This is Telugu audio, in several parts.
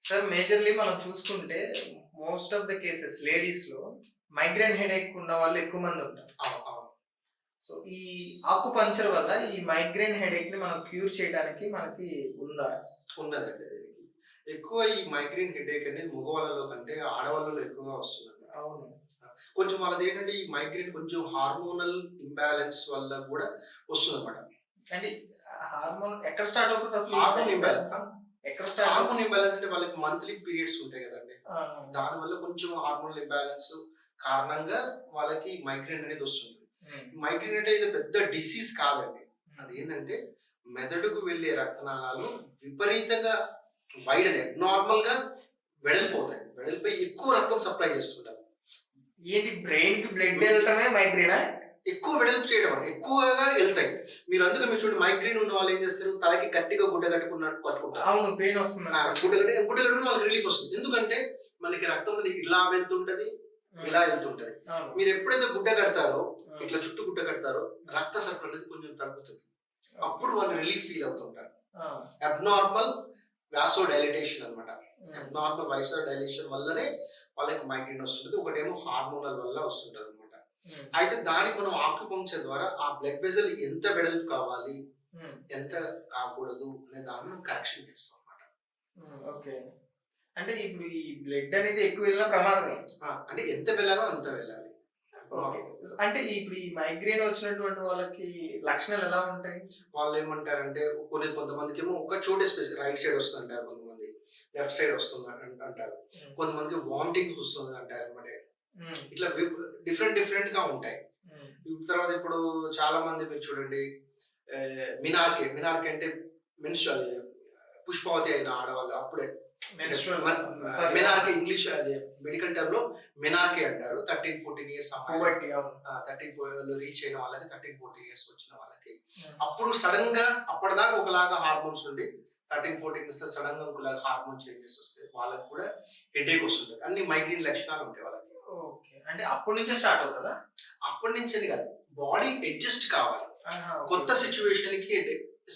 సార్ మేజర్లీ మనం చూసుకుంటే most of the cases ladies లో మైగ్రేన్ హెడేక్ ఉన్న వాళ్ళు ఎక్కువ మంది ఉంటారు. అవును. సో ఈ ఆకుపంచర్ వల్ల ఈ మైగ్రేన్ హెడేక్ ని మనం క్యూర్ చేయడానికి మనకి ఉందా? ఉన్నదండి. దీనికి ఎక్కువ ఈ మైగ్రేన్ హెడేక్ అనేది మగవాళ్ళలో కంటే ఆడవాళ్ళలో ఎక్కువగా వస్తున్నది. అవును. కొంచెం వాళ్ళది ఏంటంటే ఈ మైగ్రేన్ కొంచెం హార్మోనల్ ఇంబ్యాలెన్స్ వల్ల కూడా వస్తుంది అనమాట. అంటే హార్మోన్ ఎక్కడ స్టార్ట్ అవుతుంది అసలు? హార్మోన్ ఇంబ్యాలెన్స్ ఎక్కడ స్టార్ట్? హార్మోన్ ఇంబ్యాలెన్స్ అంటే వాళ్ళకి మంత్లీ పీరియడ్స్ ఉంటాయి కదండి. దాని వల్ల కొంచెం హార్మోనల్ ఇంబ్యాలెన్స్ కారణంగా వాళ్ళకి మైగ్రేన్ అనేది వస్తుంది. మైగ్రేన్ అంటే ఇది పెద్ద డిసీజ్ కాదండి. అది ఏంటంటే మెదడుకు వెళ్ళే రక్తనాళాలు విపరీతంగా వైడ్ అని నార్మల్ గా వెడల్పోతాయి. వెడల్పోయి ఎక్కువ రక్తం సప్లై చేస్తుంటారు. ఏంటి బ్రెయిన్ కి బ్లడ్ వెళ్ళటమే మైగ్రేనా? ఎక్కువ వెడల్పు చేయడం ఎక్కువగా వెళ్తాయి. మీరు అందుకే మీరు చూడండి, మైగ్రేన్ ఉన్న వాళ్ళు ఏం చేస్తారు, తలకి గట్టిగా గుడ్డ కట్టుకుంటారు. అవును, పెయిన్ వస్తుంది. గుడ్డ కట్టుకుని వాళ్ళకి రిలీఫ్ వస్తుంది. ఎందుకంటే మనకి రక్తం అనేది ఇలా వెళ్తుంటది, ఇలా వెళ్తుంటది. మీరు ఎప్పుడైతే గుడ్డ కడతారో, ఇట్లా చుట్టూ గుడ్డ కడతారో, రక్త సరఫరా అనేది కొంచెం తగ్గుతుంది. అప్పుడు వాళ్ళు రిలీఫ్ ఫీల్ అవుతుంటారు. అబ్నార్మల్ వాసో డైలిటేషన్ అనమాట. అబ్నార్మల్ వాసో డైలేషన్ వల్లనే వాళ్ళకి మైగ్రేన్ వస్తుంది. ఒకటేమో హార్మోనల్ వల్ల వస్తుంటది అనమాట. అయితే దానికి మనం ఆక్యుపంక్చర్ ద్వారా ఆ బ్లడ్ వెజల్ ఎంత వెడల్పు కావాలి, ఎంత కాకూడదు అనే దాన్ని మనం కరెక్షన్ చేస్తాం అనమాట. ఓకే. అంటే ఇప్పుడు ఈ బ్లడ్ అనేది ఎక్కువ వెళ్ళిన ప్రమాదమే. అంటే ఎంత వెళ్ళాలో అంత వెళ్ళాలి. అంటే ఇప్పుడు ఈ మైగ్రేన్ వచ్చినటువంటి వాళ్ళకి లక్షణాలు ఎలా ఉంటాయి? వాళ్ళు ఏమంటారంటే కొంతమందికి ఏమో ఒక చోటే స్పేస్ రైట్ సైడ్ వస్తుంది అంటారు, కొంతమంది లెఫ్ట్ సైడ్ వస్తుంది అంటారు, కొంతమందికి వామిటింగ్ వస్తుంది అంటారు అనమాట. ఇట్లా డిఫరెంట్ గా ఉంటాయి. తర్వాత ఇప్పుడు చాలా మంది మీరు చూడండి, మినార్కే అంటే మెన్స్ట్రువల్ పుష్పవతి అయిన ఆడవాళ్ళు అప్పుడే మెనార్కే, ఇంగ్లీష్ అది మెడికల్ టర్మ్ లో మెనార్కే అంటారు. 13-14 ఇయర్స్ 13 రీచ్ అయిన వాళ్ళకి, 13-14 ఇయర్స్ వచ్చిన వాళ్ళకి అప్పుడు సడన్ గా అప్పటిదాకా ఒకలాగా హార్మోన్స్ ఉండి 13-14 ఇస్తే సడన్ గా ఒకలాగా హార్మోన్ చేంజెస్ వస్తాయి. వాళ్ళకి కూడా హెడేక్ వస్తుంది. అన్ని మైగ్రేన్ లక్షణాలు ఉంటాయి వాళ్ళకి. అంటే అప్పటి నుంచే స్టార్ట్ అవుతుందా? అప్పటి నుంచి అని కాదు, బాడీ అడ్జస్ట్ కావాలి కొత్త సిచ్యువేషన్ కి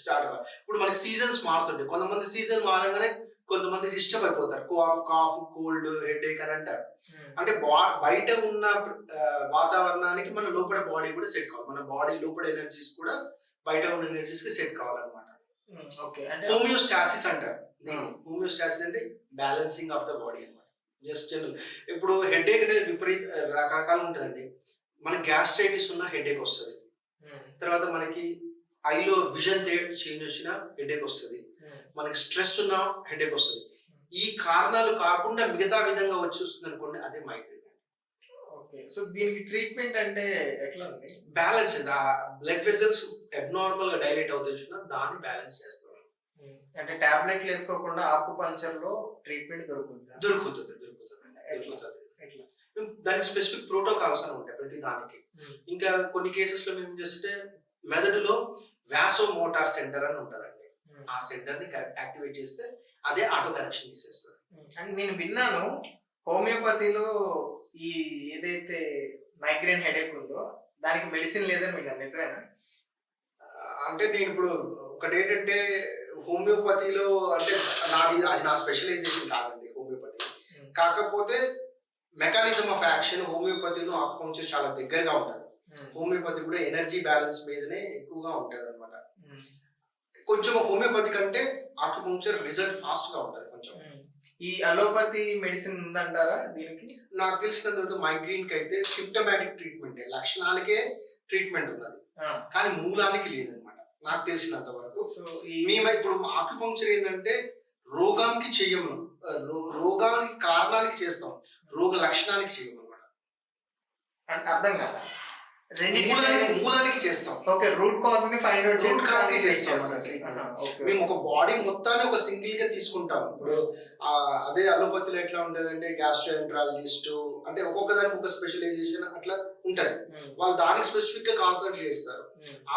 స్టార్ట్ కావాలి. ఇప్పుడు మనకి సీజన్స్ మారుతుంటాయి. కొంతమంది సీజన్ మారగానే కొంతమంది డిస్టర్బ్ అయిపోతారు. కాఫ్ కోల్డ్ హెడేక్ అని అంటారు. అంటే బయట ఉన్న వాతావరణానికి మన లోపల బాడీ కూడా సెట్ కావాలి. మన బాడీ లోపల ఎనర్జీస్ కూడా బయట ఉన్న ఎనర్జీస్ కి సెట్ కావాలన్నమాట. హోమియోస్టాసిస్ అంటారు. హోమియోస్టాసిస్ అంటే బ్యాలెన్సింగ్ ఆఫ్ ద బాడీ అనమాట. జస్ట్ జనరల్ ఇప్పుడు హెడేక్ అనేది రకరకాలు ఉంటుందండి. మనకి గ్యాస్ట్రైటిస్ ఉన్న హెడేక్ వస్తుంది. తర్వాత మనకి ఐలో విజన్ చేంజ్ వచ్చిన హెడేక్ వస్తుంది. మనకి స్ట్రెస్ ఉన్న హెడేక్ వస్తుంది. ఈ కారణాలు కాకుండా మిగతా విధంగా వచ్చి వస్తుంది అనుకోండి, అదే మైగ్రేన్. ఓకే. సో దీనికి ట్రీట్మెంట్ అంటే ఎట్లా అండి? బ్యాలెన్స్, బ్లడ్ వెసల్స్ అబ్నార్మల్ గా డైలేట్ అవుతున్నా దాన్ని బ్యాలెన్స్ చేస్తాం. అంటే టాబ్లెట్లు వేసుకోకుండా ఆకుపంచర్ లో ట్రీట్మెంట్ దొరుకుతుంది. దానికి స్పెసిఫిక్ ప్రోటోకాల్స్ అని ఉంటాయి ప్రతి దానికి. ఇంకా కొన్ని కేసెస్ లో మేము చేస్తే మెదడులో వాసో మోటార్ సెంటర్ అని ఉంటుందండి. ఆ సెంటర్ ని యాక్టివేట్ చేస్తే అదే ఆటో కరెక్షన్ చేసేస్తుంది. అండ్ నేను విన్నాను హోమియోపతిలో ఈ ఏదైతే మైగ్రేన్ హెడేక్ ఉందో దానికి మెడిసిన్ లేదని విన్నాను, నిజమేనా? అంటే నేను ఇప్పుడు ఒకటి ఏంటంటే హోమియోపతిలో అంటే అది నా స్పెషలైజేషన్ కాదండి హోమియోపతి. కాకపోతే మెకానిజం ఆఫ్ యాక్షన్ హోమియోపతిలో ఆకుపంక్చర్ చాలా దగ్గరగా ఉంటుంది. హోమియోపతి కూడా ఎనర్జీ బ్యాలెన్స్ మీదనే ఎక్కువగా ఉంటుంది అనమాట. కొంచెం హోమియోపతి కంటే ఆకుపంక్చర్ రిజల్ట్ ఫాస్ట్ గా ఉంటుంది కొంచెం. ఈ అలోపతి మెడిసిన్ ఉందంటారా దీనికి? నాకు తెలిసినంత మైగ్రేన్ కి అయితే సిమ్టమాటిక్ ట్రీట్మెంట్, లక్షణాలకే ట్రీట్మెంట్ ఉన్నది, కానీ మూలానికి లేదనమాట నాకు తెలిసినంత వరకు. మేము ఇప్పుడు ఆక్యుపంక్చర్ ఏంటంటే రోగానికి చెయ్యము, రోగానికి కారణానికి చేస్తాం, రోగ లక్షణానికి చెయ్యము అనమాట. అర్థం కాదా? మూలానికి చేస్తాం. ఓకే, రూట్ కాజ్ ని ఫైండ్ అవుట్ చేస్తాం. మేము ఒక బాడీ మొత్తాన్ని ఒక సింగిల్ గా తీసుకుంటాం. ఇప్పుడు అదే అలోపతిలో ఎట్లా ఉంటదంటే గ్యాస్ట్రోఎంట్రాలజిస్ట్ అంటే ఒక్కొక్క దానికి ఒక స్పెషలైజేషన్ అట్లా ఉంటది. వాళ్ళు దానికి స్పెసిఫిక్ గా కాన్సన్ట్రేట్ చేస్తారు.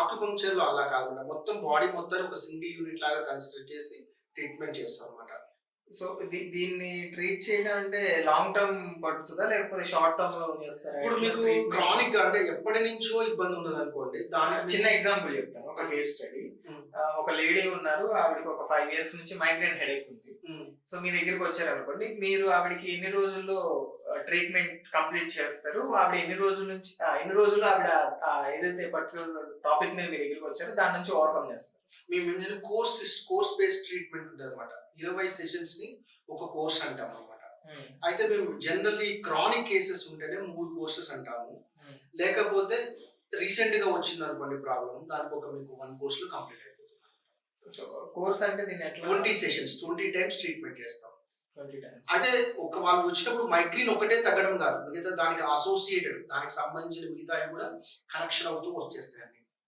ఆక్యుపంక్చర్ లో అలా కాకుండా మొత్తం బాడీ మొత్తాన్ని ఒక సింగిల్ యూనిట్ లాగా కన్సిడర్ చేసి ట్రీట్మెంట్ చేస్తాం అన్నమాట. సో దీన్ని ట్రీట్ చేయడం అంటే లాంగ్ టర్మ్ పడుతుందా లేకపోతే షార్ట్ టర్మ్ లో చేస్తారా? ఇప్పుడు మీకు క్రానిక్ అంటే ఎప్పటి నుంచో ఇబ్బంది ఉన్నది అనుకోండి, దానికి చిన్న ఎగ్జాంపుల్ చెప్తాను. ఒక కేస్ స్టడీ, ఒక లేడీ ఉన్నారు, ఆవిడకి ఒక 5 years నుంచి మైగ్రేన్ హెడేక్ ఉంది. సో మీ దగ్గరికి వచ్చారు అనుకోండి, మీరు ఆవిడకి ఎన్ని రోజుల్లో ట్రీట్మెంట్ కంప్లీట్ చేస్తారు, ఆవిడ ఎన్ని రోజుల నుంచి ఎన్ని రోజులు ఆవిడ ఏదైతే పర్టికులర్ టాపిక్ మీద మీ దగ్గరికి వచ్చారో దాని నుంచి ఓవర్కమ్ చేస్తారు? మేము ఏంటంటే కోర్స్ బేస్డ్ ట్రీట్మెంట్ ఉంటుంది అనమాట. 20 సెషన్స్ ని ఒక కోర్స్ అంటాం అనమాట. అయితే మేము జనరల్లీ క్రానిక్ కేసెస్ ఉంటేనే 3 కోర్సెస్ అంటాము. లేకపోతే రీసెంట్ గా వచ్చింది అనుకోండి ప్రాబ్లం, దానికి మీకు 1 కోర్స్ లో కంప్లీట్ అయిపోతుంది. సో కోర్స్ అంటే దీన్ని ఎట్లా 20 సెషన్స్ 20 టైమ్స్ ట్రీట్మెంట్ చేస్తాం. 20 times. అయితే వాళ్ళు వచ్చినప్పుడు మైగ్రేన్ ఒకటే తగ్గడం కాదు, మిగతా దానికి అసోసియేటెడ్ దానికి సంబంధించిన మిగతా కూడా కరెక్షన్ అవుతూ వచ్చేస్తాయి.